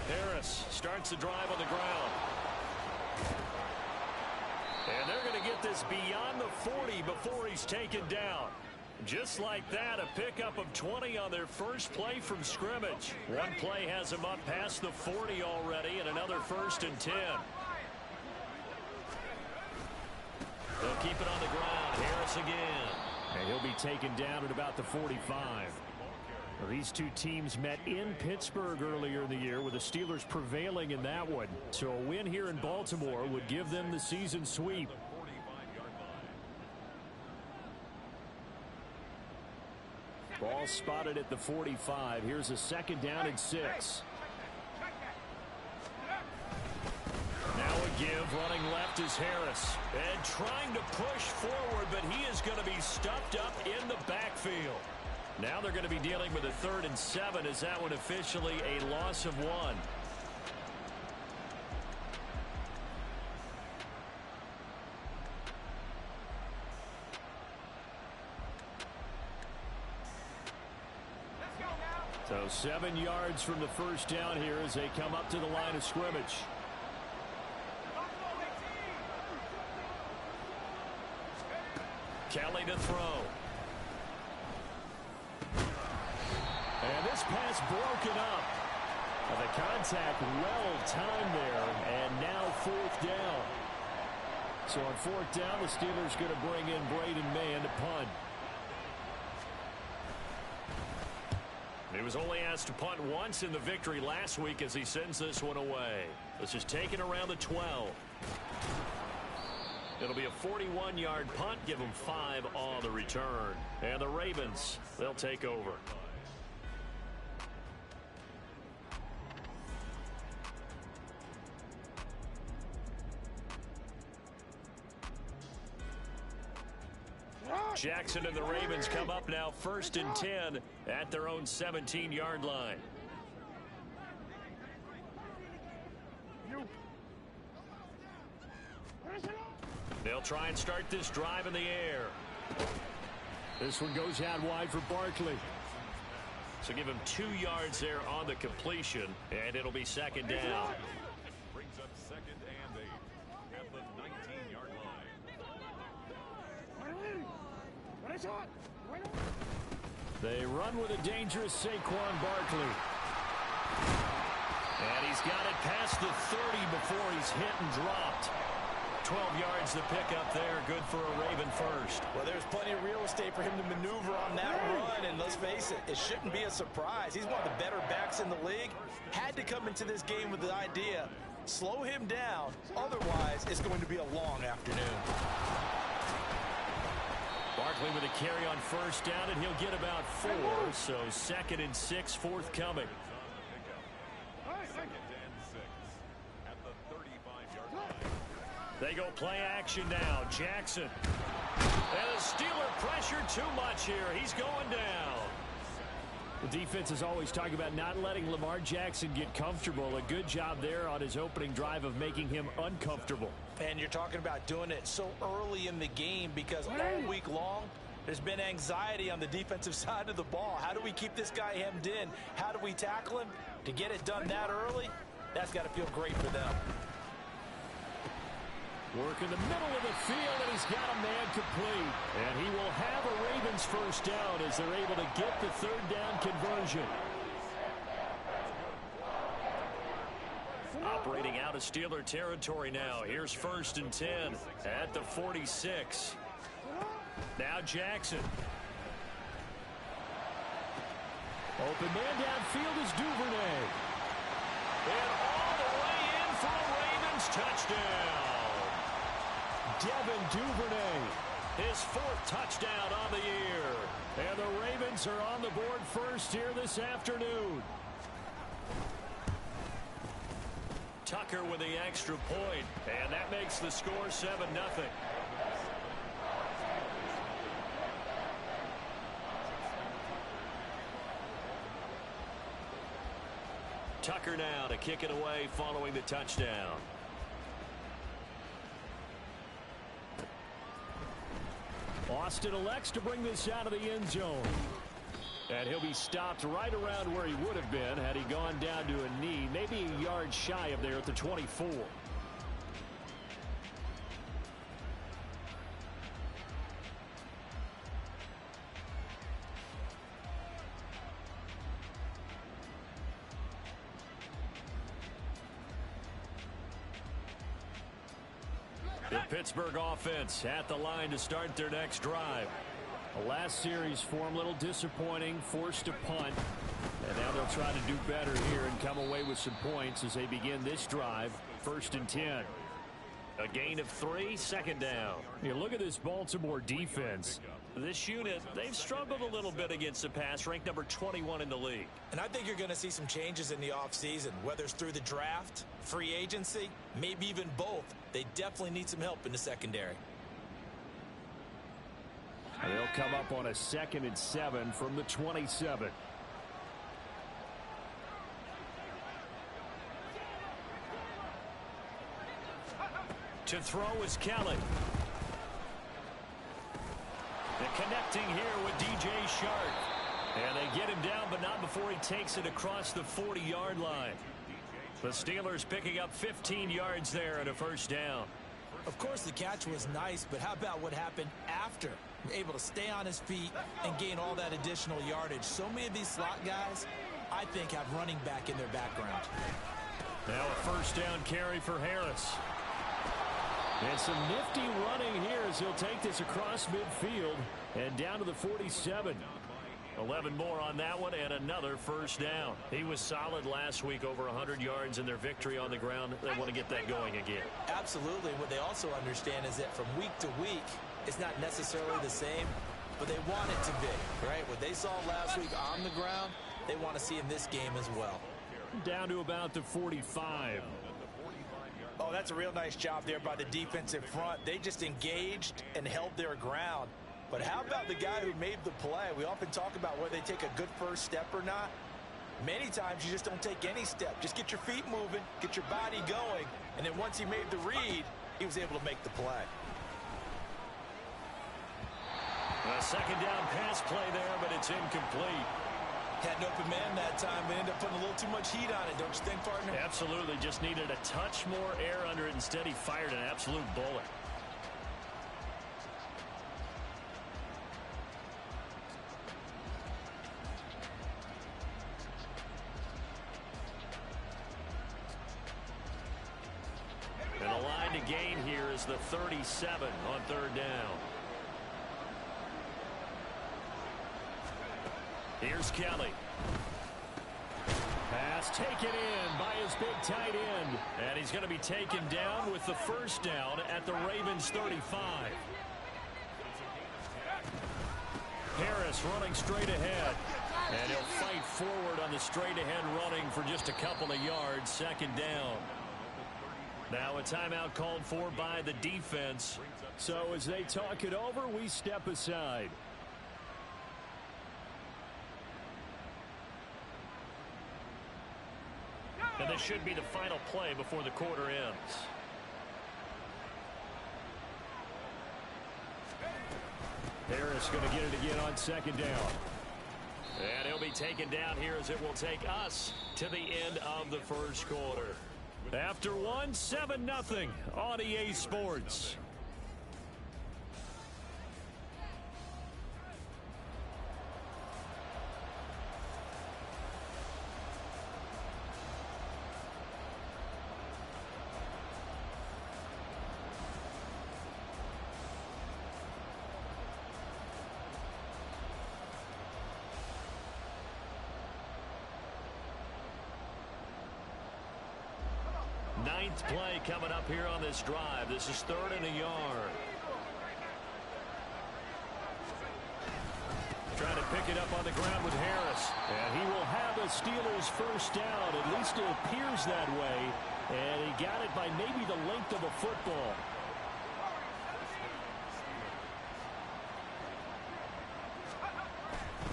Harris starts the drive on the ground. And they're going to get this beyond the 40 before he's taken down. Just like that, a pickup of 20 on their first play from scrimmage. One play has them up past the 40 already, and another 1st and 10. They'll keep it on the ground. Harris again. And he'll be taken down at about the 45. Well, these two teams met in Pittsburgh earlier in the year, with the Steelers prevailing in that one. So a win here in Baltimore would give them the season sweep. Ball spotted at the 45. Here's a 2nd down and 6. Now a give. Running left is Harris. And trying to push forward, but he is going to be stuffed up in the backfield. Now they're going to be dealing with a 3rd and 7 as that one officially a loss of 1. So 7 yards from the first down here as they come up to the line of scrimmage. Kelly to throw. And this pass broken up. The contact well timed there, and now 4th down. So on 4th down, the Steelers going to bring in Braden Mann to punt. He was only asked to punt once in the victory last week as he sends this one away. This is taken around the 12. It'll be a 41-yard punt. Give them 5 on the return. And the Ravens, they'll take over. Jackson and the Ravens come up now 1st and 10 at their own 17-yard line. They'll try and start this drive in the air. This one goes out wide for Barkley. So give him 2 yards there on the completion, and it'll be 2nd down. Brings up 2nd and 8 at the 19-yard line. They run with a dangerous Saquon Barkley. And he's got it past the 30 before he's hit and dropped. 12 yards to pick up there. Good for a Raven first. Well, there's plenty of real estate for him to maneuver on that run. And let's face it, it shouldn't be a surprise. He's one of the better backs in the league. Had to come into this game with the idea, slow him down. Otherwise, it's going to be a long afternoon. Barkley with a carry on 1st down, and he'll get about 4. So 2nd and 6 forthcoming. They go play action now. Jackson. And the Steeler pressure too much here. He's going down. The defense is always talking about not letting Lamar Jackson get comfortable. A good job there on his opening drive of making him uncomfortable. And you're talking about doing it so early in the game because all week long there's been anxiety on the defensive side of the ball. How do we keep this guy hemmed in? How do we tackle him? To get it done that early, that's got to feel great for them. Work in the middle of the field, and he's got a man complete. And he will have a Ravens first down as they're able to get the 3rd down conversion. Operating out of Steeler territory now. Here's 1st and 10 at the 46. Now Jackson. Open man downfield is Duvernay. And all the way in for a Ravens touchdown. Devin Duvernay, his 4th touchdown on the year. And the Ravens are on the board first here this afternoon. Tucker with the extra point, and that makes the score 7-0. Tucker now to kick it away following the touchdown. Austin elects to bring this out of the end zone. And he'll be stopped right around where he would have been had he gone down to a knee. Maybe a yards shy of there at the 24. The Pittsburgh offense at the line to start their next drive. The last series for them, a little disappointing, forced to punt. And now they'll try to do better here and come away with some points as they begin this drive. 1st and 10. A gain of 3, 2nd down. You look at this Baltimore defense. This unit, they've struggled a little bit against the pass, ranked number 21 in the league. And I think you're going to see some changes in the offseason, whether it's through the draft, free agency, maybe even both. They definitely need some help in the secondary. And they'll come up on a 2nd and 7 from the 27. To throw is Kelly. The connecting here with DJ Shark. And they get him down, but not before he takes it across the 40-yard line. The Steelers picking up 15 yards there and a 1st down. Of course, the catch was nice, but how about what happened after? Able to stay on his feet and gain all that additional yardage. So many of these slot guys, I think, have running back in their background. Now a 1st down carry for Harris. And some nifty running here as he'll take this across midfield and down to the 47. 11 more on that one and another 1st down. He was solid last week, over 100 yards in their victory on the ground. They want to get that going again. Absolutely. What they also understand is that from week to week, it's not necessarily the same, but they want it to be, right? What they saw last week on the ground, they want to see in this game as well. Down to about the 45. Oh, that's a real nice job there by the defensive front. They just engaged and held their ground. But how about the guy who made the play? We often talk about whether they take a good first step or not. Many times you just don't take any step. Just get your feet moving, get your body going, and then once he made the read, he was able to make the play. A 2nd down pass play there, but it's incomplete. Had an open man that time, but ended up putting a little too much heat on it, don't you think, partner? Absolutely. Just needed a touch more air under it. Instead, he fired an absolute bullet. And the line to gain here is the 37 on 3rd down. Here's Kelly. Pass taken in by his big tight end. And he's going to be taken down with the 1st down at the Ravens 35. Harris running straight ahead. And he'll fight forward on the straight ahead running for just a couple of yards. 2nd down. Now a timeout called for by the defense. So as they talk it over, we step aside. And this should be the final play before the quarter ends. Harris going to get it again on 2nd down. And he'll be taken down here as it will take us to the end of the 1st quarter. After one, 7-0 on EA Sports. Ninth play coming up here on this drive. This is 3rd and a yard. Trying to pick it up on the ground with Harris. And he will have a Steelers 1st down. At least it appears that way. And he got it by maybe the length of a football.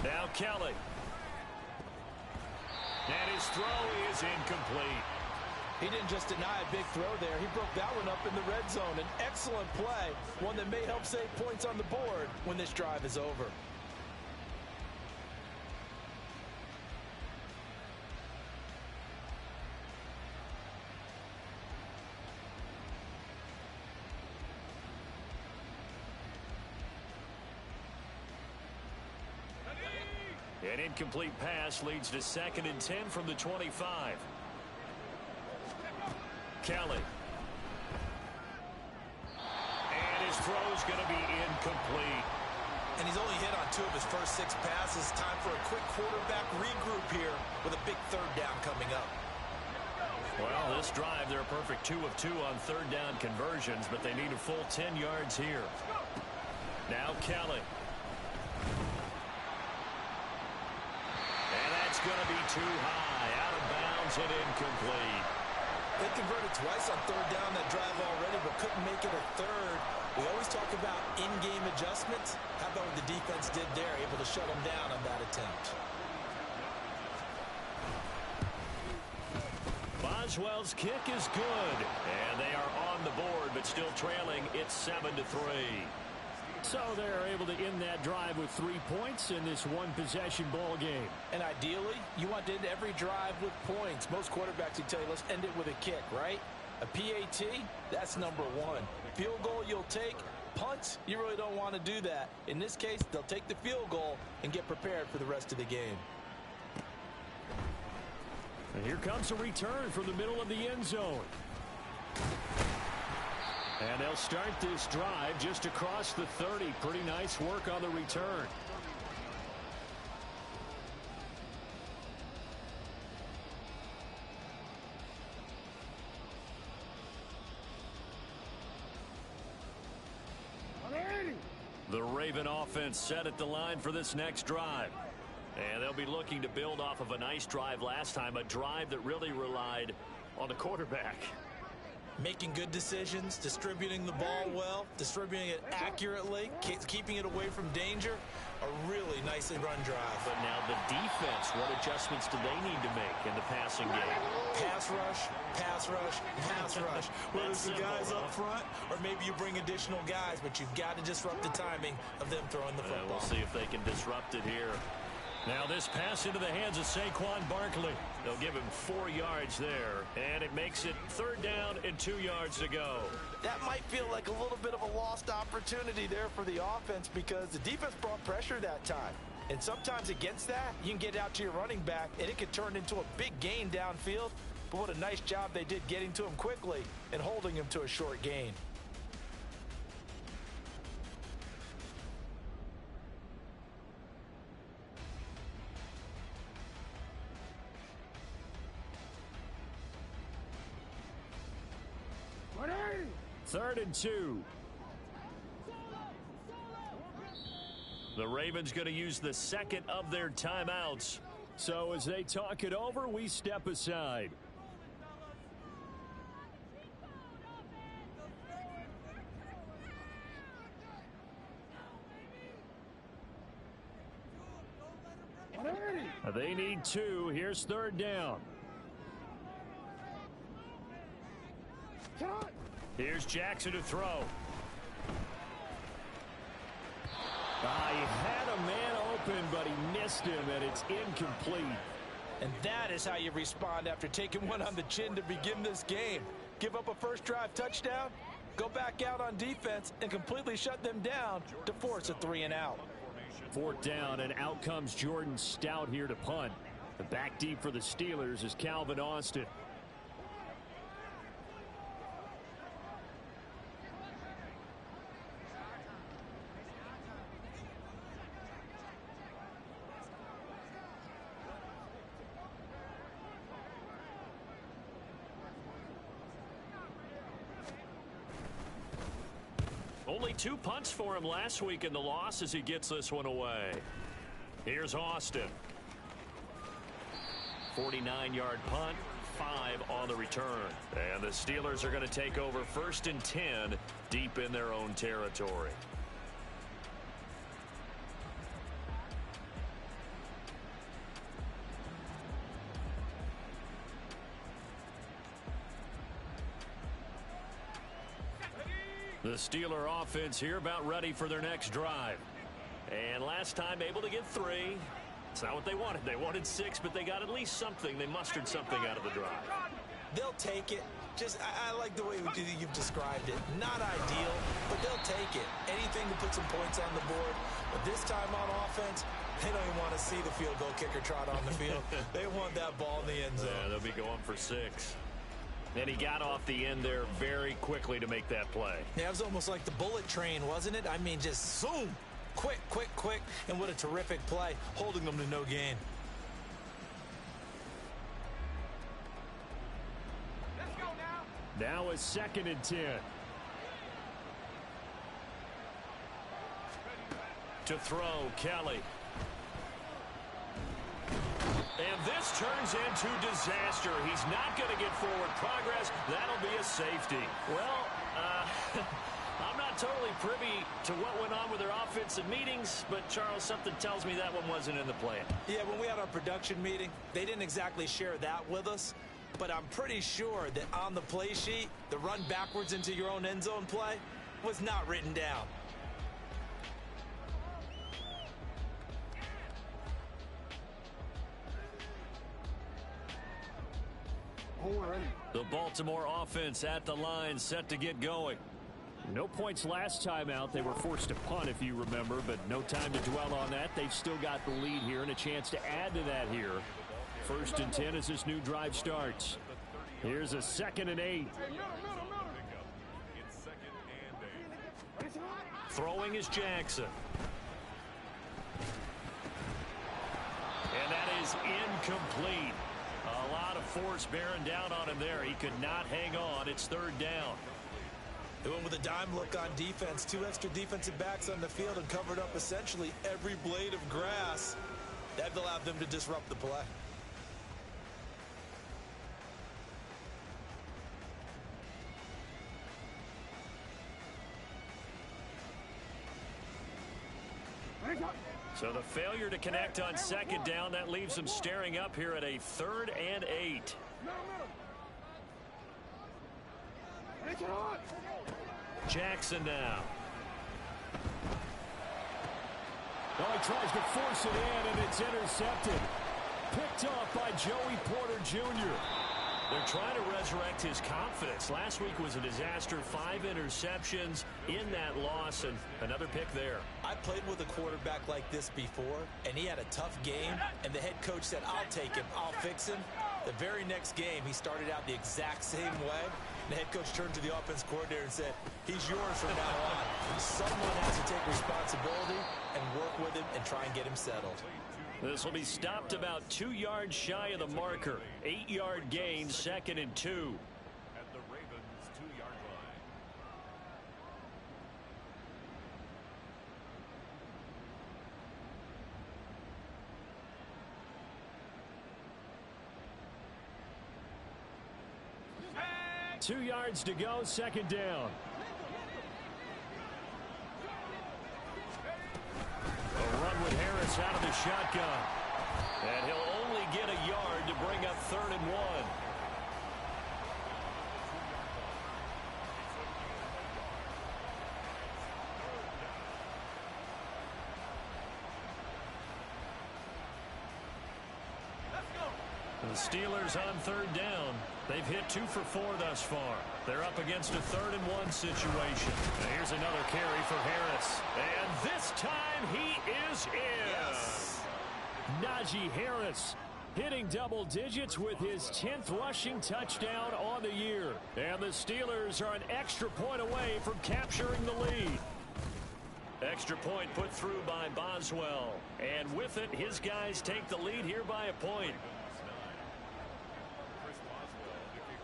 Now Kelly. And his throw is incomplete. He didn't just deny a big throw there. He broke that one up in the red zone. An excellent play, one that may help save points on the board when this drive is over. An incomplete pass leads to 2nd and 10 from the 25. Kelly. And his throw's going to be incomplete. And he's only hit on 2 of his first 6 passes. Time for a quick quarterback regroup here with a big 3rd down coming up. Well, this drive, they're a perfect 2 of 2 on 3rd down conversions, but they need a full 10 yards here. Now Kelly. And that's going to be too high. Out of bounds and incomplete. They converted twice on 3rd down that drive already, but couldn't make it a 3rd. We always talk about in-game adjustments. How about what the defense did there, able to shut them down on that attempt? Boswell's kick is good, and they are on the board, but still trailing. It's 7-3. So they're able to end that drive with 3 points in this one-possession ball game. And ideally, you want to end every drive with points. Most quarterbacks will tell you, let's end it with a kick, right? A PAT, that's number 1. Field goal you'll take. Punts, you really don't want to do that. In this case, they'll take the field goal and get prepared for the rest of the game. And here comes a return from the middle of the end zone. And they'll start this drive just across the 30. Pretty nice work on the return. The Raven offense set at the line for this next drive. And they'll be looking to build off of a nice drive last time, a drive that really relied on the quarterback. Making good decisions, distributing the ball well, distributing it accurately, keeping it away from danger. A really nicely run drive. But now the defense, what adjustments do they need to make in the passing game? Pass rush, pass rush, pass rush. Whether it's the guys up front or maybe you bring additional guys, but you've got to disrupt the timing of them throwing the football. We'll see if they can disrupt it here. Now this pass into the hands of Saquon Barkley. They'll give him 4 yards there, and it makes it 3rd down and 2 yards to go. That might feel like a little bit of a lost opportunity there for the offense because the defense brought pressure that time. And sometimes against that, you can get out to your running back, and it could turn into a big gain downfield. But what a nice job they did getting to him quickly and holding him to a short gain. Third and 2. The Ravens going to use the 2nd of their timeouts. So as they talk it over, we step aside. They need 2. Here's 3rd down. Here's Jackson to throw. He had a man open, but he missed him, and it's incomplete. And that is how you respond after taking one on the chin to begin this game. Give up a first drive touchdown, go back out on defense, and completely shut them down to force a 3-and-out. 4th down, and out comes Jordan Stout here to punt. The back deep for the Steelers is Calvin Austin. Only 2 punts for him last week in the loss as he gets this one away. Here's Austin. 49-yard punt, 5 on the return. And the Steelers are going to take over 1st and 10 deep in their own territory. The Steeler offense here about ready for their next drive. And last time able to get 3. It's not what they wanted. They wanted 6, but they got at least something. They mustered something out of the drive. They'll take it. I like the way you've described it. Not ideal, but they'll take it. Anything to put some points on the board. But this time on offense, They don't even want to see the field goal kicker trot on the field. They want that ball in the end zone. Yeah, they'll be going for 6. And he got off the end there very quickly to make that play. Yeah, it was almost like the bullet train, wasn't it? I mean, just zoom. Quick, quick, quick. And what a terrific play, holding them to no gain. Let's go now. Now a 2nd and 10. To throw, Kelly. And this turns into disaster. He's not going to get forward progress. That'll be a safety. Well, I'm not totally privy to what went on with their offensive meetings, but, Charles, something tells me that one wasn't in the plan. Yeah, when we had our production meeting, they didn't exactly share that with us, but I'm pretty sure that on the play sheet, the run backwards into your own end zone play was not written down. The Baltimore offense at the line, set to get going. No points last time out. They were forced to punt, if you remember, but no time to dwell on that. They've still got the lead here and a chance to add to that here. 1st and 10 as this new drive starts. Here's a 2nd and 8. Throwing is Jackson. And that is incomplete. A lot of force bearing down on him there. He could not hang on. It's 3rd down. They went with a dime look on defense. 2 extra defensive backs on the field and covered up essentially every blade of grass. That allowed them to disrupt the play. So the failure to connect on 2nd down, that leaves them staring up here at a 3rd and 8. Jackson now. Well, he tries to force it in, and it's intercepted. Picked off by Joey Porter Jr. They're trying to resurrect his confidence. Last week was a disaster. 5 interceptions in that loss, and another pick there. I played with a quarterback like this before, and he had a tough game, and the head coach said, I'll take him, I'll fix him. The very next game, he started out the exact same way. The head coach turned to the offense coordinator and said, he's yours from now on. Someone has to take responsibility and work with him and try and get him settled. This will be stopped about 2 yards shy of the marker. 8-yard gain, 2nd and 2. At the Ravens' 2-yard line. Hey! 2 yards to go, 2nd down. A run with Harris out of the shotgun. And he'll only get a yard to bring up 3rd and 1. The Steelers on 3rd down. They've hit 2 for 4 thus far. They're up against a 3rd and 1 situation. And here's another carry for Harris. And this time he is in. Yes. Najee Harris hitting double digits with his 10th rushing touchdown on the year. And the Steelers are an extra point away from capturing the lead. Extra point put through by Boswell. And with it, his guys take the lead here by a point.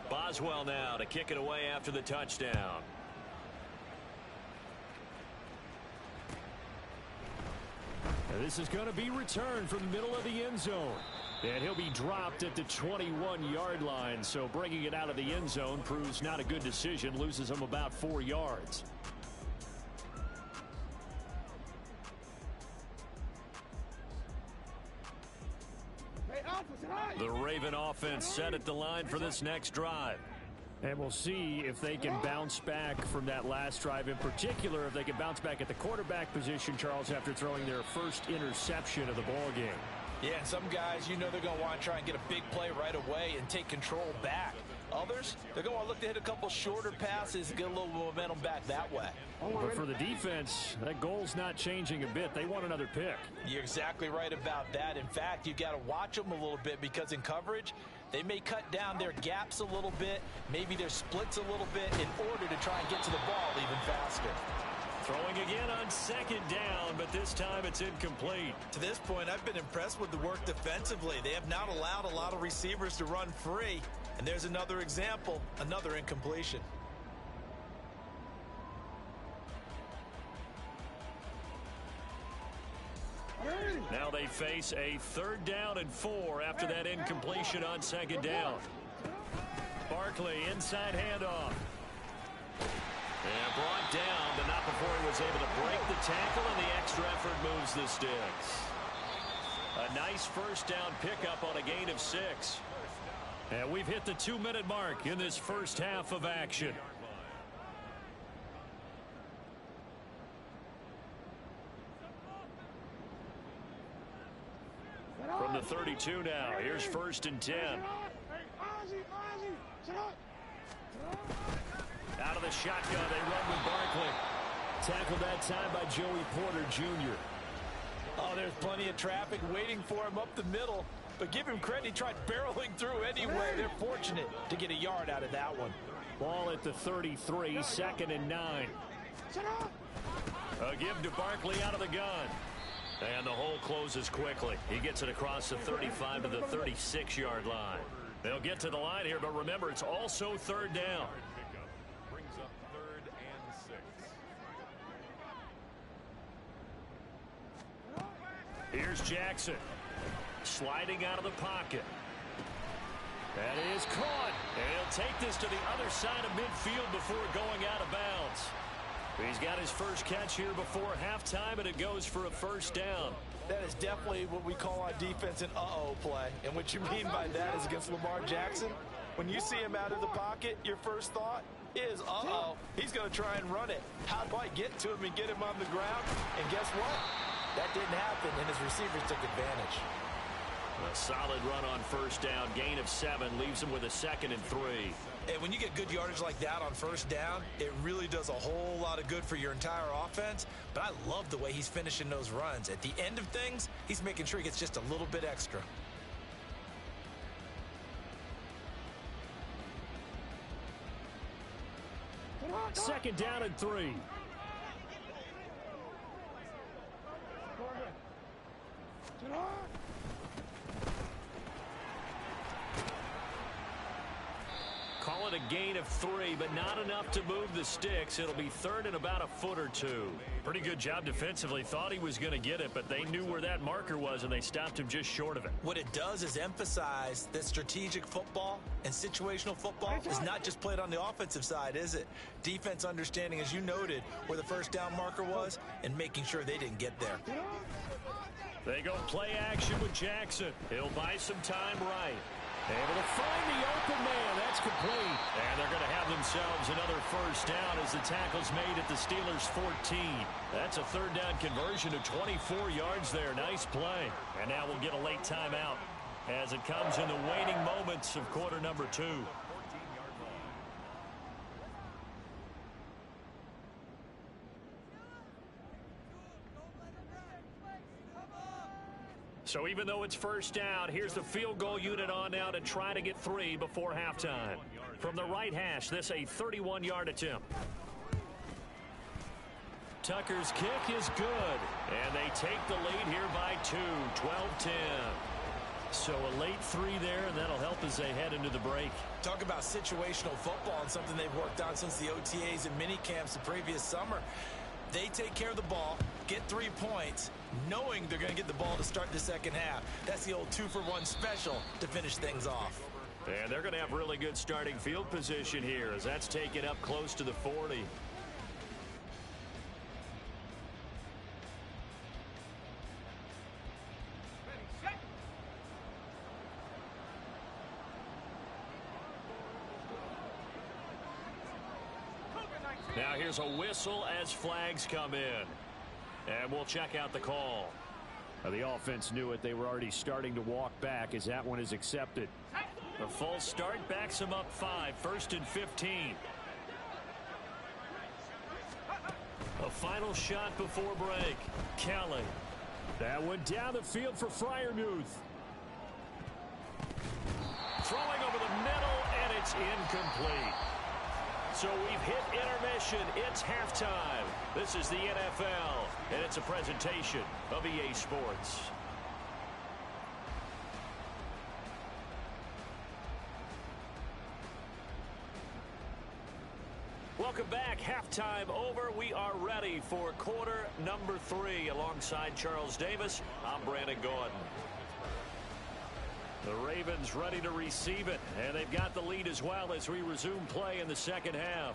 Boswell now to kick it away after the touchdown. And this is going to be returned from the middle of the end zone. And he'll be dropped at the 21-yard line. So bringing it out of the end zone proves not a good decision. Loses him about 4 yards. The Raven offense set at the line for this next drive. And we'll see if they can bounce back from that last drive. In particular, if they can bounce back at the quarterback position, Charles, after throwing their first interception of the ball game. Yeah, and some guys, you know they're going to want to try and get a big play right away and take control back. Others, they're going to look to hit a couple shorter passes, get a little momentum back that way. But for the defense, that goal's not changing a bit. They want another pick. You're exactly right about that. In fact, you've got to watch them a little bit because in coverage, they may cut down their gaps a little bit, maybe their splits a little bit in order to try and get to the ball even faster. Throwing again on second down, but this time it's incomplete. To this point, I've been impressed with the work defensively. They have not allowed a lot of receivers to run free. And there's another example, another incompletion. Now they face a 3rd down and 4 after that incompletion on second down. Barkley inside handoff. And brought down, but not before he was able to break the tackle, and the extra effort moves the sticks. A nice first down pickup on a gain of 6. And we've hit the 2-minute mark in this first half of action. From the 32 now, here's 1st and 10. Out of the shotgun, they run with Barkley. Tackled that time by Joey Porter Jr. Oh, there's plenty of traffic waiting for him up the middle. But give him credit, he tried barreling through anyway. They're fortunate to get a yard out of that one. Ball at the 33, 2nd and 9. A give to Barkley out of the gun. And the hole closes quickly. He gets it across the 35 to the 36-yard line. They'll get to the line here, but remember, it's also 3rd down. Brings up 3rd and 6. Here's Jackson. Sliding out of the pocket. That is caught. And he'll take this to the other side of midfield before going out of bounds. He's got his first catch here before halftime, and it goes for a 1st down. That is definitely what we call on defense an uh-oh play. And what you mean by that is against Lamar Jackson, when you see him out of the pocket, your first thought is, uh-oh, he's going to try and run it. How do I get to him and get him on the ground? And guess what? That didn't happen, and his receivers took advantage. A solid run on 1st down. Gain of 7 leaves him with a 2nd and 3. And when you get good yardage like that on 1st down, it really does a whole lot of good for your entire offense. But I love the way he's finishing those runs. At the end of things, he's making sure he gets just a little bit extra. Second down and 3. Call it a gain of 3, but not enough to move the sticks. It'll be 3rd and about a foot or 2. Pretty good job defensively. Thought he was going to get it, but they knew where that marker was, and they stopped him just short of it. What it does is emphasize that strategic football and situational football is not just played on the offensive side, is it? Defense understanding, as you noted, where the 1st down marker was and making sure they didn't get there. They go play action with Jackson. He'll buy some time right. Able to find the open man. That's complete. And they're going to have themselves another 1st down as the tackle's made at the Steelers' 14. That's a 3rd down conversion to 24 yards there. Nice play. And now we'll get a late timeout as it comes in the waning moments of quarter number 2. So even though it's 1st down, here's the field goal unit on now to try to get 3 before halftime. From the right hash, this a 31-yard attempt. Tucker's kick is good, and they take the lead here by 2, 12-10. So a late 3 there, and that'll help as they head into the break. Talk about situational football and something they've worked on since the OTAs and mini camps the previous summer. They take care of the ball, get 3 points, knowing they're going to get the ball to start the second half. That's the old 2-for-1 special to finish things off. And they're going to have really good starting field position here as that's taken up close to the 40. Now here's a whistle as flags come in. And we'll check out the call. The offense knew it. They were already starting to walk back as that one is accepted. The full start backs him up 5, 1st and 15. A final shot before break. Kelly. That went down the field for Freiermuth. Throwing over the middle, and it's incomplete. So we've hit intermission. It's halftime. This is the NFL, and it's a presentation of EA Sports. Welcome back. Halftime over. We are ready for quarter number 3. Alongside Charles Davis, I'm Brandon Gordon. The Ravens ready to receive it, and they've got the lead as well as we resume play in the second half.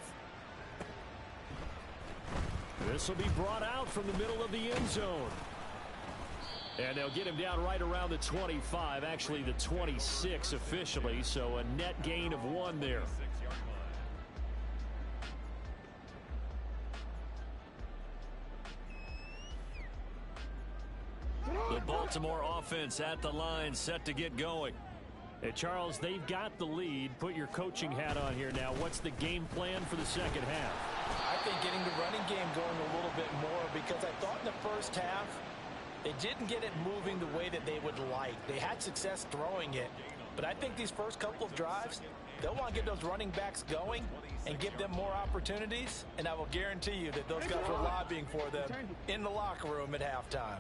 This will be brought out from the middle of the end zone. And they'll get him down right around the 25, actually the 26 officially, so a net gain of 1 there. The Baltimore offense at the line, set to get going. Hey, Charles, they've got the lead. Put your coaching hat on here now. What's the game plan for the second half? I think getting the running game going a little bit more, because I thought in the first half they didn't get it moving the way that they would like. They had success throwing it, but I think these first couple of drives, they'll want to get those running backs going and give them more opportunities, and I will guarantee you that those guys were lobbying for them in the locker room at halftime.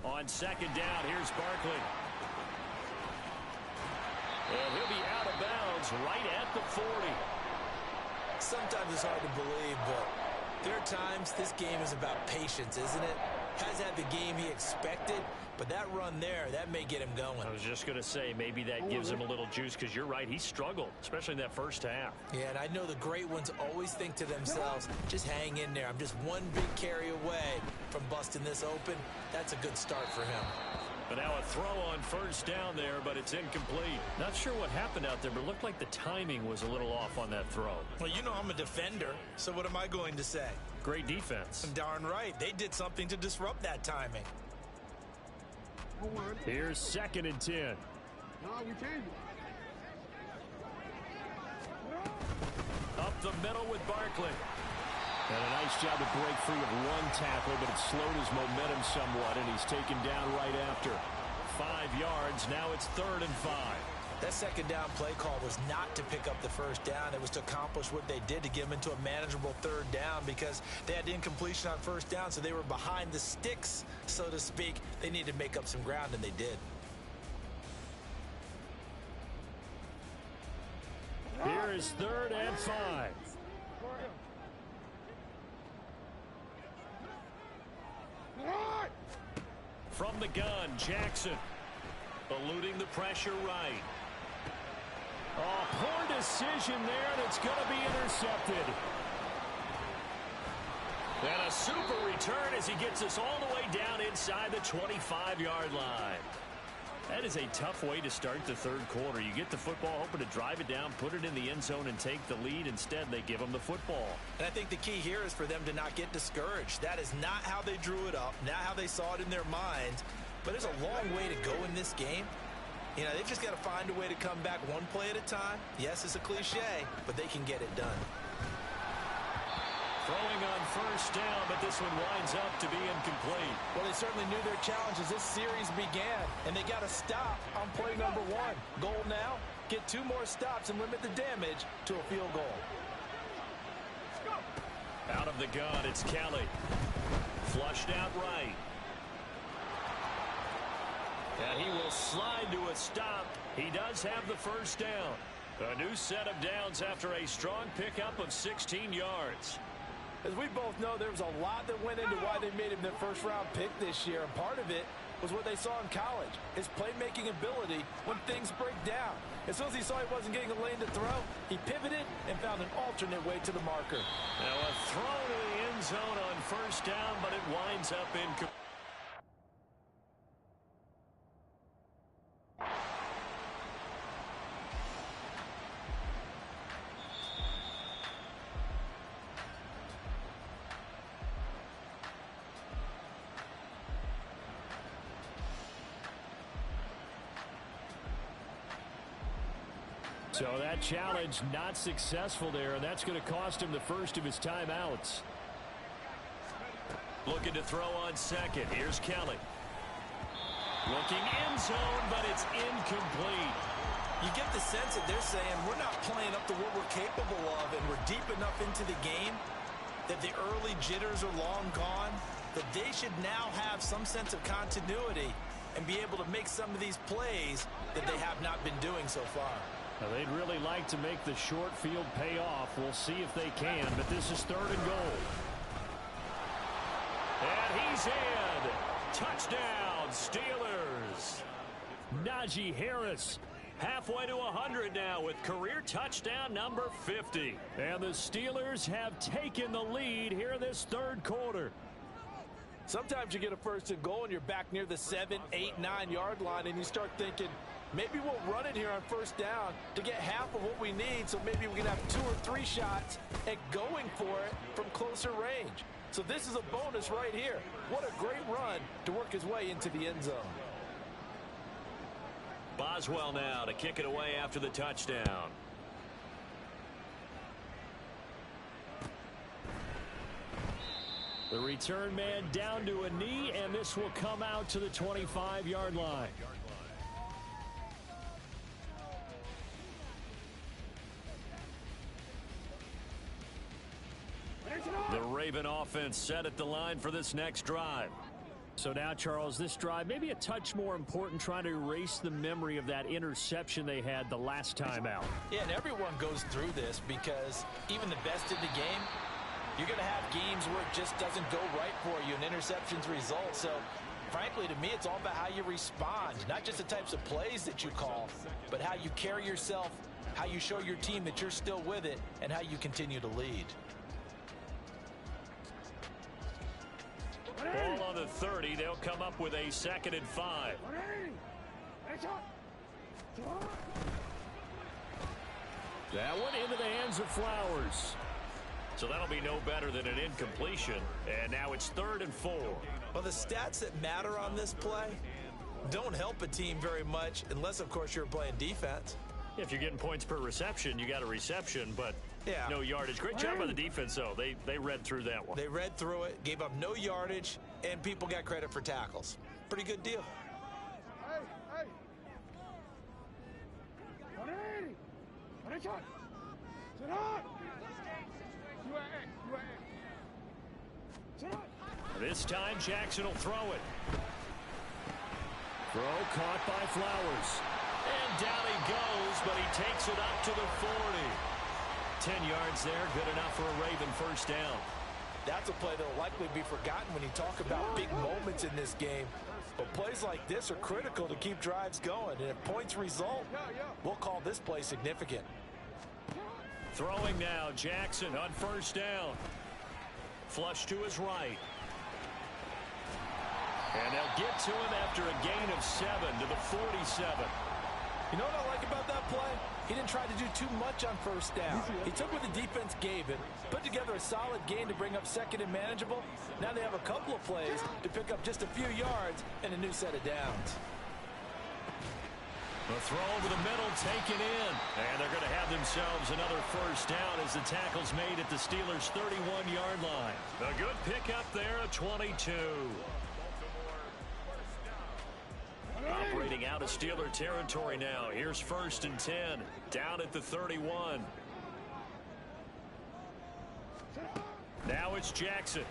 On second down, here's Barkley. And he'll be out of bounds right at the 40. Sometimes it's hard to believe, but there are times this game is about patience, isn't it? Hasn't had the game he expected, but that run there, that may get him going. I was just going to say, maybe that gives him a little juice, because you're right, he struggled, especially in that first half. Yeah, and I know the great ones always think to themselves, just hang in there. I'm just one big carry away from busting this open. That's a good start for him. But now a throw on first down there, but it's incomplete. Not sure what happened out there, but it looked like the timing was a little off on that throw. Well, you know I'm a defender, so what am I going to say? Great defense. Darn right. They did something to disrupt that timing. Here's 2nd and 10. Up the middle with Barkley. And a nice job to break free of 1 tackle, but it slowed his momentum somewhat, and he's taken down right after. 5 yards. Now it's 3rd and 5. That second down play call was not to pick up the first down. It was to accomplish what they did, to get them into a manageable 3rd down, because they had incompletion on first down, so they were behind the sticks, so to speak. They needed to make up some ground, and they did. Here is 3rd and 5. From the gun, Jackson. Eluding the pressure right. Oh, poor decision there, and it's going to be intercepted. And a super return as he gets us all the way down inside the 25-yard line. That is a tough way to start the 3rd quarter. You get the football, hoping to drive it down, put it in the end zone, and take the lead. Instead, they give them the football. And I think the key here is for them to not get discouraged. That is not how they drew it up, not how they saw it in their minds. But there's a long way to go in this game. You know, they've just got to find a way to come back one play at a time. Yes, it's a cliche, but they can get it done. Throwing on first down, but this one winds up to be incomplete. Well, they certainly knew their challenge as this series began, and they got to stop on play number 1. Goal now, get 2 more stops and limit the damage to a field goal. Out of the gun, it's Kelly. Flushed out right. And he will slide to a stop. He does have the first down. A new set of downs after a strong pickup of 16 yards. As we both know, there was a lot that went into why they made him their first-round pick this year, and part of it was what they saw in college, his playmaking ability when things break down. As soon as he saw he wasn't getting a lane to throw, he pivoted and found an alternate way to the marker. Now a throw to the end zone on first down, but it winds up incomplete. So that challenge not successful there, and that's going to cost him the first of his timeouts. Looking to throw on second. Here's Kelly. Looking end zone, but it's incomplete. You get the sense that they're saying we're not playing up to what we're capable of, and we're deep enough into the game that the early jitters are long gone, that they should now have some sense of continuity and be able to make some of these plays that they have not been doing so far. Now, they'd really like to make the short field pay off. We'll see if they can, but this is 3rd and goal. And he's in. Touchdown, Steelers. Najee Harris halfway to 100 now with career touchdown number 50. And the Steelers have taken the lead here in this 3rd quarter. Sometimes you get a 1st and goal and you're back near the 7, 8, 9-yard line, and you start thinking, maybe we'll run it here on 1st down to get half of what we need, so maybe we can have 2 or 3 shots at going for it from closer range. So this is a bonus right here. What a great run to work his way into the end zone. Boswell now to kick it away after the touchdown. The return man down to a knee, and this will come out to the 25-yard line. The Raven offense set at the line for this next drive. So now, Charles, this drive maybe a touch more important, trying to erase the memory of that interception they had the last time out. Yeah, and everyone goes through this because even the best in the game, you're going to have games where it just doesn't go right for you and interceptions result. So, frankly, to me, it's all about how you respond, not just the types of plays that you call, but how you carry yourself, how you show your team that you're still with it, and how you continue to lead. Ball on the 30. They'll come up with a 2nd and 5. That one into the hands of Flowers. So that'll be no better than an incompletion. And now it's 3rd and 4. Well, the stats that matter on this play don't help a team very much unless, of course, you're playing defense. If you're getting points per reception, you got a reception, but yeah, no yardage. Great job by the defense, though. They read through that one. They read through it, gave up no yardage, and people got credit for tackles. Pretty good deal. This time, Jackson will throw it. Throw caught by Flowers. And down he goes, but he takes it up to the 40. 10 yards there, good enough for a Raven 1st down. That's a play that will likely be forgotten when you talk about big moments in this game. But plays like this are critical to keep drives going. And if points result, we'll call this play significant. Throwing now, Jackson on 1st down. Flush to his right. And they'll get to him after a gain of 7 to the 47. You know what I like about that play? He didn't try to do too much on 1st down. He took what the defense gave him, put together a solid gain to bring up 2nd and manageable. Now they have a couple of plays to pick up just a few yards and a new set of downs. The throw over the middle taken in. And they're going to have themselves another 1st down as the tackle's made at the Steelers' 31-yard line. A good pickup there at 22. Operating out of Steeler territory now. Here's 1st and 10. Down at the 31. Now it's Jackson.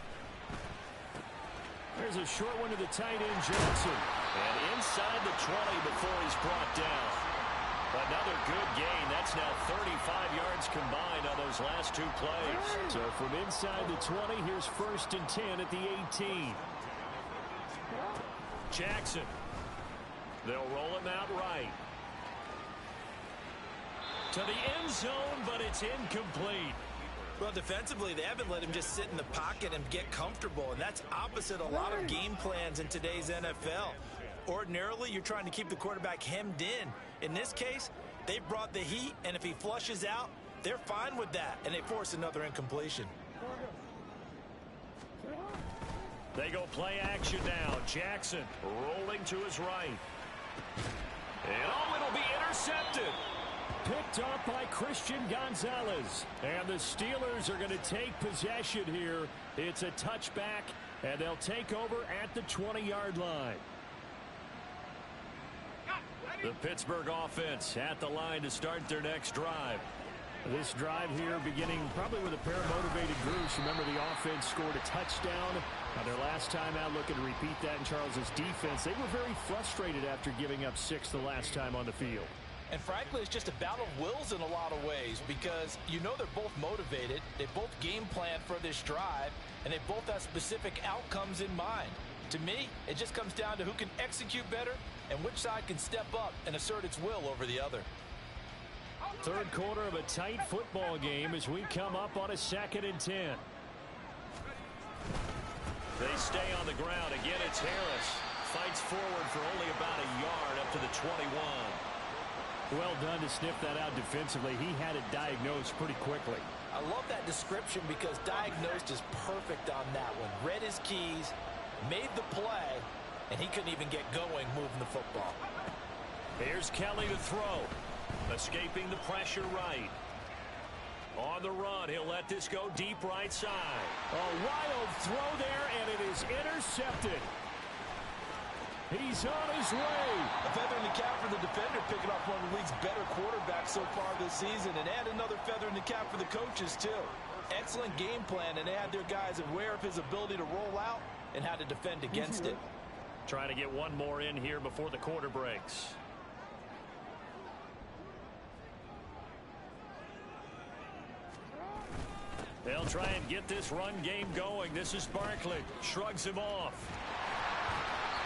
There's a short one to the tight end, Jackson. And inside the 20 before he's brought down. Another good gain. That's now 35 yards combined on those last 2 plays. So from inside the 20, here's 1st and 10 at the 18. Jackson. They'll roll him out right. To the end zone, but it's incomplete. Well, defensively, they haven't let him just sit in the pocket and get comfortable, and that's opposite a lot of game plans in today's NFL. Ordinarily, you're trying to keep the quarterback hemmed in. In this case, they've brought the heat, and if he flushes out, they're fine with that, and they force another incompletion. They go play action now. Jackson rolling to his right. And it'll be intercepted. Picked up by Christian Gonzalez. And the Steelers are going to take possession here. It's a touchback, and they'll take over at the 20-yard line. The Pittsburgh offense at the line to start their next drive. This drive here beginning probably with a pair of motivated groups. Remember, the offense scored a touchdown. Their last time out, looking to repeat that in Charles's defense. They were very frustrated after giving up 6 the last time on the field. And frankly, it's just a battle of wills in a lot of ways because you know they're both motivated. They both game plan for this drive, and they both have specific outcomes in mind. To me, it just comes down to who can execute better and which side can step up and assert its will over the other. Third quarter of a tight football game as we come up on a 2nd and 10. They stay on the ground. Again, it's Harris. Fights forward for only about a yard up to the 21. Well done to sniff that out defensively. He had it diagnosed pretty quickly. I love that description because diagnosed is perfect on that one. Read his keys, made the play, and he couldn't even get going moving the football. Here's Kelly to throw. Escaping the pressure right. On the run, he'll let this go deep right side. A wild throw there, and it is intercepted. He's on his way. A feather in the cap for the defender, picking off one of the league's better quarterbacks so far this season, and add another feather in the cap for the coaches, too. Excellent game plan, and they had their guys aware of his ability to roll out and how to defend against it. Trying to get one more in here before the quarter breaks. They'll try and get this run game going. This is Barkley. Shrugs him off.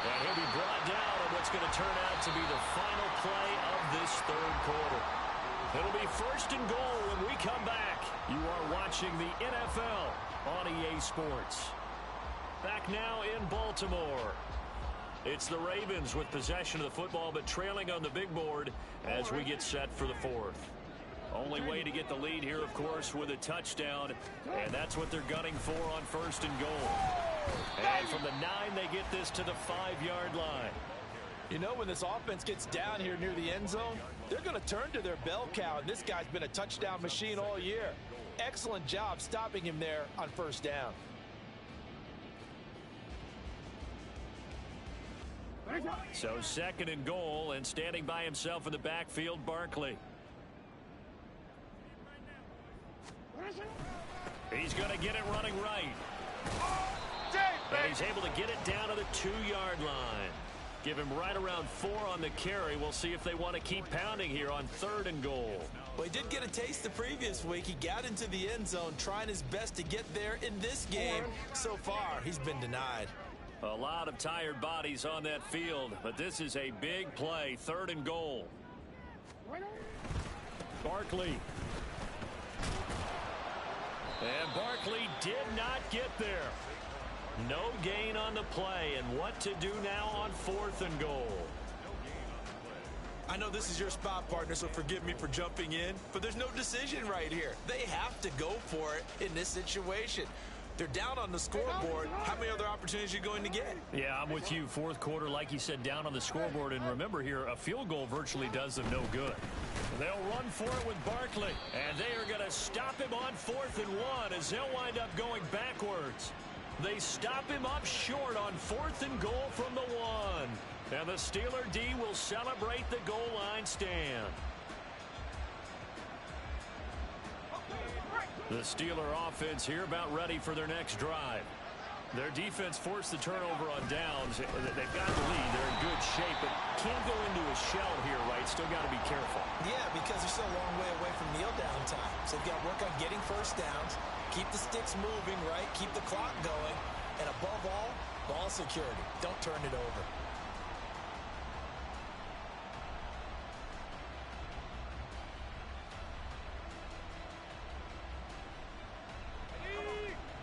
And he'll be brought down on what's going to turn out to be the final play of this third quarter. It'll be 1st and goal when we come back. You are watching the NFL on EA Sports. Back now in Baltimore. It's the Ravens with possession of the football, but trailing on the big board as we get set for the 4th. Only way to get the lead here, of course, with a touchdown, and that's what they're gunning for on 1st and goal. And from the 9, they get this to the 5-yard line. You know, when this offense gets down here near the end zone, they're going to turn to their bell cow, and this guy's been a touchdown machine all year. Excellent job stopping him there on 1st down. So 2nd and goal, and standing by himself in the backfield, Barkley. He's going to get it running right. And he's able to get it down to the 2-yard line. Give him right around 4 on the carry. We'll see if they want to keep pounding here on 3rd and goal. Well, he did get a taste the previous week. He got into the end zone, trying his best to get there in this game. So far, he's been denied. A lot of tired bodies on that field, but this is a big play. 3rd and goal. Barkley. And Barkley did not get there. No gain on the play, and what to do now on 4th and goal. I know this is your spot, partner, so forgive me for jumping in, but there's no decision right here. They have to go for it in this situation. They're down on the scoreboard. How many other opportunities are you going to get? Yeah, I'm with you. 4th quarter, like you said, down on the scoreboard. And remember here, a field goal virtually does them no good. They'll run for it with Barkley. And they are going to stop him on 4th and 1 as they'll wind up going backwards. They stop him up short on 4th and goal from the 1. And the Steeler D will celebrate the goal line stand. The Steeler offense here about ready for their next drive. Their defense forced the turnover on downs. They've got the lead. They're in good shape, but can't go into a shell here, right? Still got to be careful. Yeah, because they're still a long way away from kneel down time. So they've got to work on getting 1st downs, keep the sticks moving, right? Keep the clock going. And above all, ball security. Don't turn it over.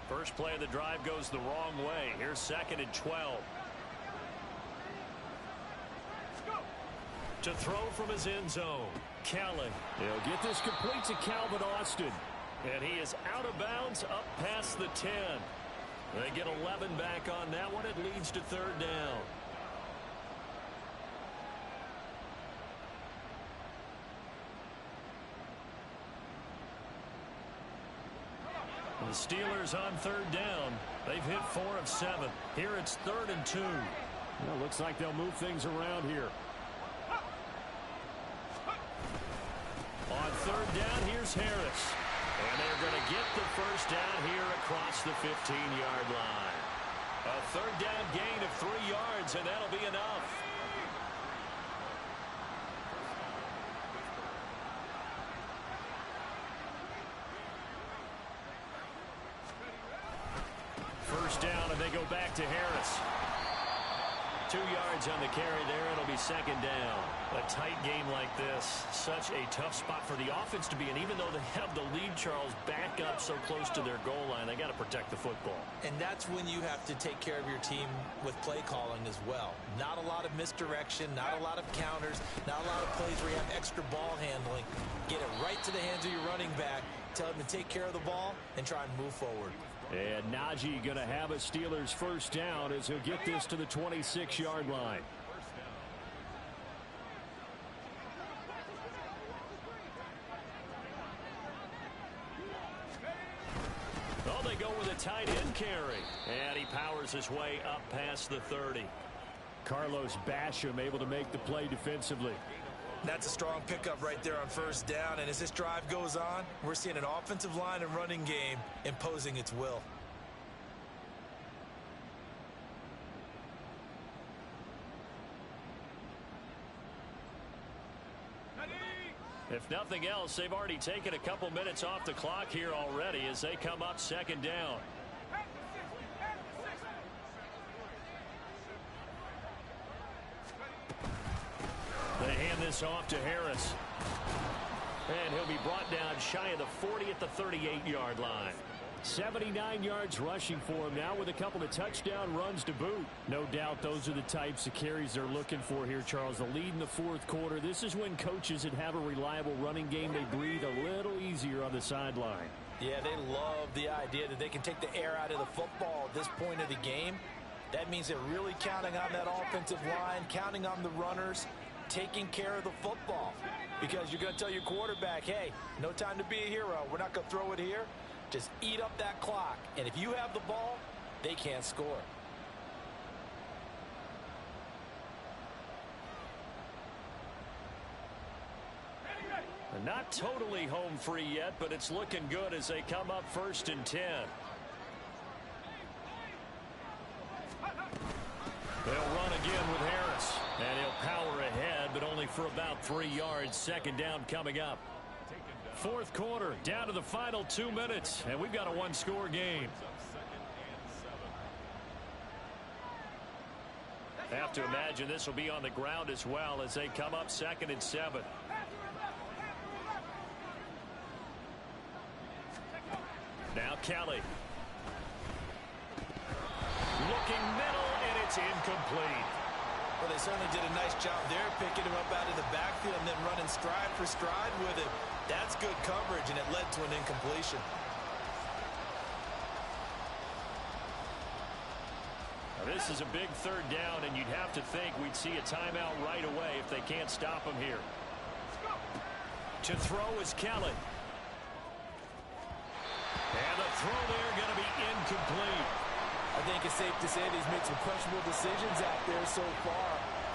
First play of the drive goes the wrong way. Here's 2nd and 12. To throw from his end zone. Kelly. He'll get this complete to Calvin Austin. And he is out of bounds up past the 10. They get 11 back on that one. It leads to 3rd down. The Steelers on third down. They've hit 4 of 7. Here it's 3rd and 2. Well, looks like they'll move things around here. On third down, here's Harris. And they're going to get the first down here across the 15-yard line. A third down gain of 3 yards, and that'll be enough. First down, and they go back to Harris. 2 yards on the carry there. It'll be 2nd down. A tight game like this, such a tough spot for the offense to be in. Even though they have the lead, Charles, back up so close to their goal line, they got to protect the football. And that's when you have to take care of your team with play calling as well. Not a lot of misdirection, not a lot of counters, not a lot of plays where you have extra ball handling. Get it right to the hands of your running back. Tell him to take care of the ball and try and move forward. And Najee going to have a Steelers first down as he'll get this to the 26-yard line. Oh, they go with a tight end carry. And he powers his way up past the 30. Carlos Basham able to make the play defensively. That's a strong pickup right there on first down. And as this drive goes on, we're seeing an offensive line and running game imposing its will. If nothing else, they've already taken a couple minutes off the clock here already as they come up 2nd down. They hand this off to Harris. And he'll be brought down shy of the 40 at the 38-yard line. 79 yards rushing for him now with a couple of touchdown runs to boot. No doubt those are the types of carries they're looking for here, Charles. The lead in the 4th quarter. This is when coaches that have a reliable running game, they breathe a little easier on the sideline. Yeah, they love the idea that they can take the air out of the football at this point of the game. That means they're really counting on that offensive line, counting on the runners, taking care of the football. Because you're going to tell your quarterback, hey, no time to be a hero. We're not going to throw it here. Just eat up that clock. And if you have the ball, they can't score. Not totally home free yet, but it's looking good as they come up 1st and 10. They'll run again with Harris. And he'll power ahead, but only for about 3 yards. 2nd down coming up. 4th quarter, down to the final 2 minutes, and we've got a 1-score game. Have to imagine this will be on the ground as well as they come up 2nd and 7. Now Kelly. Looking middle, and it's incomplete. Well, they certainly did a nice job there, picking him up out of the backfield and then running stride for stride with it. That's good coverage, and it led to an incompletion. Now, this is a big 3rd down, and you'd have to think we'd see a timeout right away if they can't stop him here. To throw is Kelly. And the throw there going to be incomplete. I think it's safe to say that he's made some questionable decisions out there so far.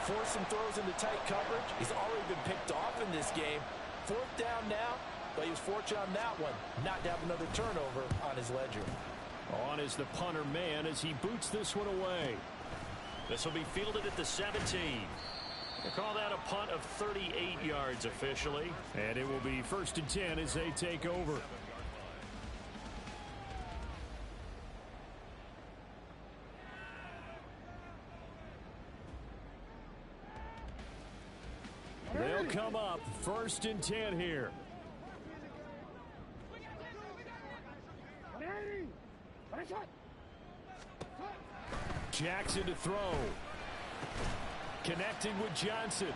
Forced some throws into tight coverage. He's already been picked off in this game. 4th down now, but he was fortunate on that one not to have another turnover on his ledger. On is the punter man as he boots this one away. This will be fielded at the 17. They call that a punt of 38 yards officially. And it will be 1st and 10 as they take over. They'll come up 1st and 10 here. Jackson to throw. Connecting with Johnson.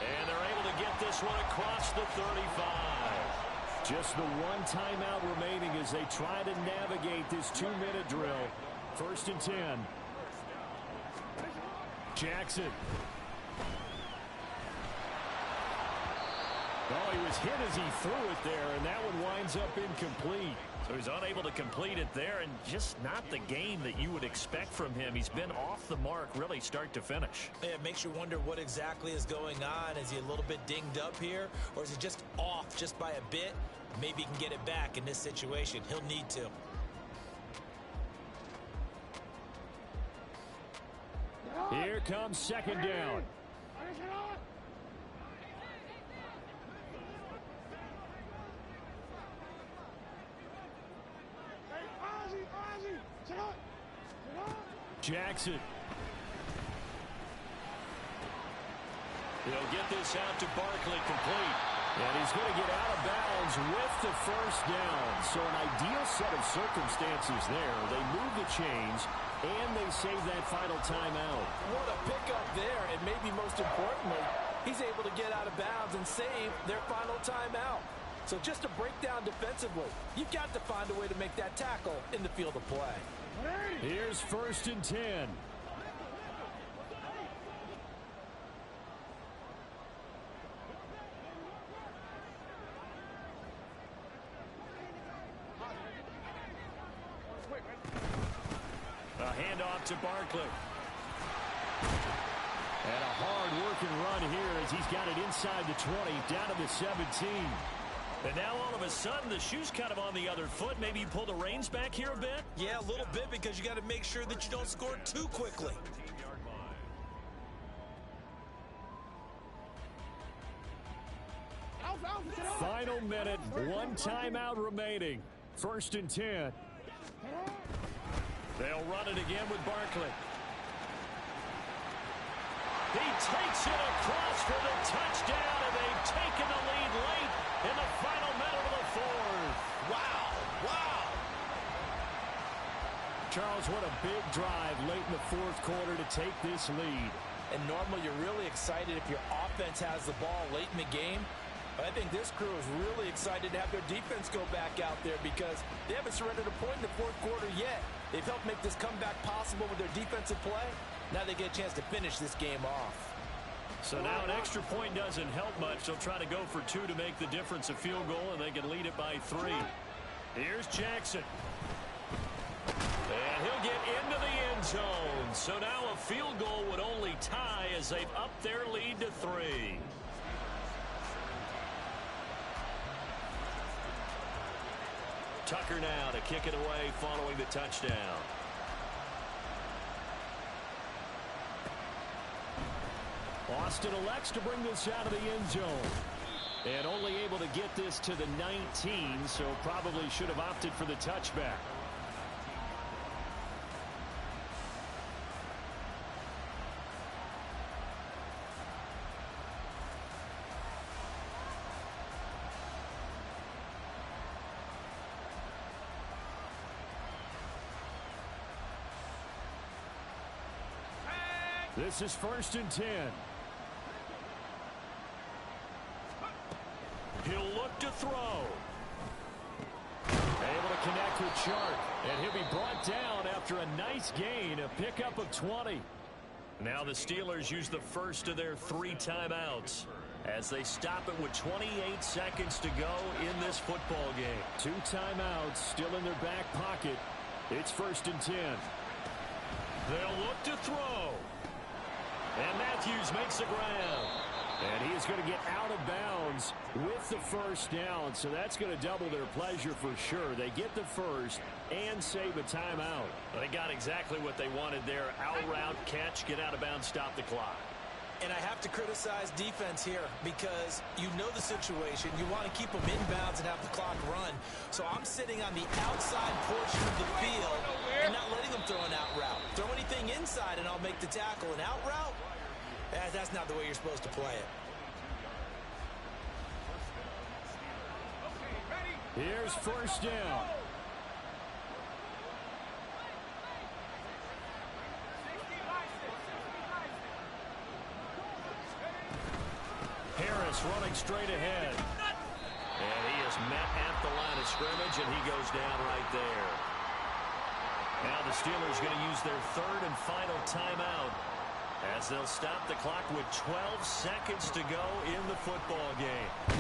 And they're able to get this one across the 35. Just the one timeout remaining as they try to navigate this 2-minute drill. 1st and 10. Jackson. Oh, he was hit as he threw it there, and that one winds up incomplete. So he's unable to complete it there, and just not the game that you would expect from him. He's been off the mark really start to finish. Yeah, it makes you wonder what exactly is going on. Is he a little bit dinged up here, or is he just off just by a bit? Maybe he can get it back in this situation. He'll need to. Here comes second down. Jackson. He'll get this out to Barkley, complete. And he's going to get out of bounds with the first down. So an ideal set of circumstances there. They move the chains, and they save that final timeout. What a pickup there, and maybe most importantly, he's able to get out of bounds and save their final timeout. So just a breakdown defensively. You've got to find a way to make that tackle in the field of play. Here's 1st and 10. A handoff to Barkley. And a hard-working run here as he's got it inside the 20, down to the 17. And now all of a sudden the shoe's kind of on the other foot. Maybe you pull the reins back here a bit? Yeah, a little bit, because you got to make sure that you don't score too quickly. Final minute, one timeout remaining. 1st and 10. They'll run it again with Barkley. He takes it across for the touchdown, and they've taken the lead late in the final minute of the fourth. Wow, wow. Charles, what a big drive late in the fourth quarter to take this lead. And normally you're really excited if your offense has the ball late in the game. But I think this crew is really excited to have their defense go back out there because they haven't surrendered a point in the fourth quarter yet. They've helped make this comeback possible with their defensive play. Now they get a chance to finish this game off. So now an extra point doesn't help much. They'll try to go for 2 to make the difference a field goal, and they can lead it by 3. Here's Jackson. And he'll get into the end zone. So now a field goal would only tie as they've upped their lead to 3. Tucker now to kick it away following the touchdown. Austin elects to bring this out of the end zone. And only able to get this to the 19, so probably should have opted for the touchback. This is 1st and 10. He'll look to throw. Able to connect with Sharp. And he'll be brought down after a nice gain, a pickup of 20. Now the Steelers use the first of their 3 timeouts as they stop it with 28 seconds to go in this football game. 2 timeouts still in their back pocket. It's 1st and 10. They'll look to throw. And Matthews makes the ground. And he is going to get out of bounds with the first down. So that's going to double their pleasure for sure. They get the first and save a timeout. They got exactly what they wanted there. Out route, catch, get out of bounds, stop the clock. And I have to criticize defense here because you know the situation. You want to keep them inbounds and have the clock run. So I'm sitting on the outside portion of the field and not letting them throw an out route. Throw anything inside and I'll make the tackle. An out route? That's not the way you're supposed to play it. Here's 1st down. Harris running straight ahead. And he is met at the line of scrimmage, and he goes down right there. Now the Steelers going to use their 3rd and final timeout as they'll stop the clock with 12 seconds to go in the football game.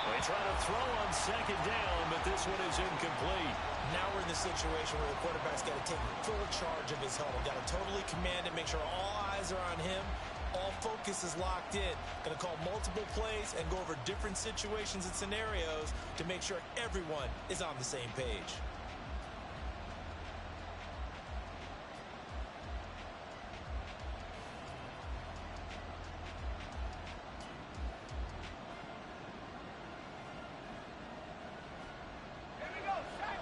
They try to throw on second down, but this one is incomplete. Now we're in the situation where the quarterback's got to take full charge of his huddle. Got to totally command it, make sure all eyes are on him. All focus is locked in. Going to call multiple plays and go over different situations and scenarios to make sure everyone is on the same page.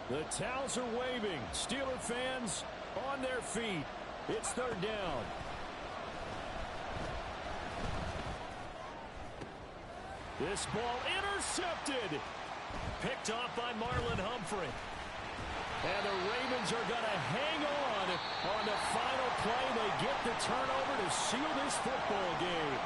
The towels are waving. Steeler fans on their feet. It's third down. This ball intercepted. Picked off by Marlon Humphrey. And the Ravens are going to hang on the final play. They get the turnover to seal this football game.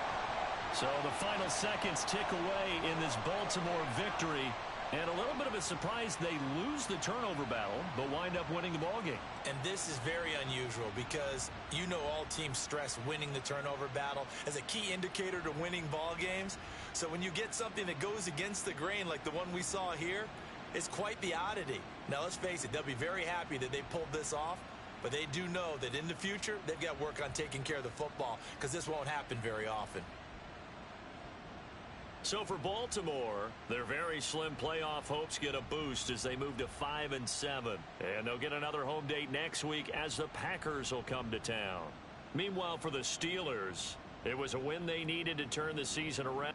So the final seconds tick away in this Baltimore victory. And a little bit of a surprise, they lose the turnover battle, but wind up winning the ballgame. And this is very unusual because you know all teams stress winning the turnover battle as a key indicator to winning ball games. So when you get something that goes against the grain like the one we saw here, it's quite the oddity. Now let's face it, they'll be very happy that they pulled this off, but they do know that in the future they've got work on taking care of the football because this won't happen very often. So for Baltimore, their very slim playoff hopes get a boost as they move to 5-7. And they'll get another home date next week as the Packers will come to town. Meanwhile, for the Steelers, it was a win they needed to turn the season around.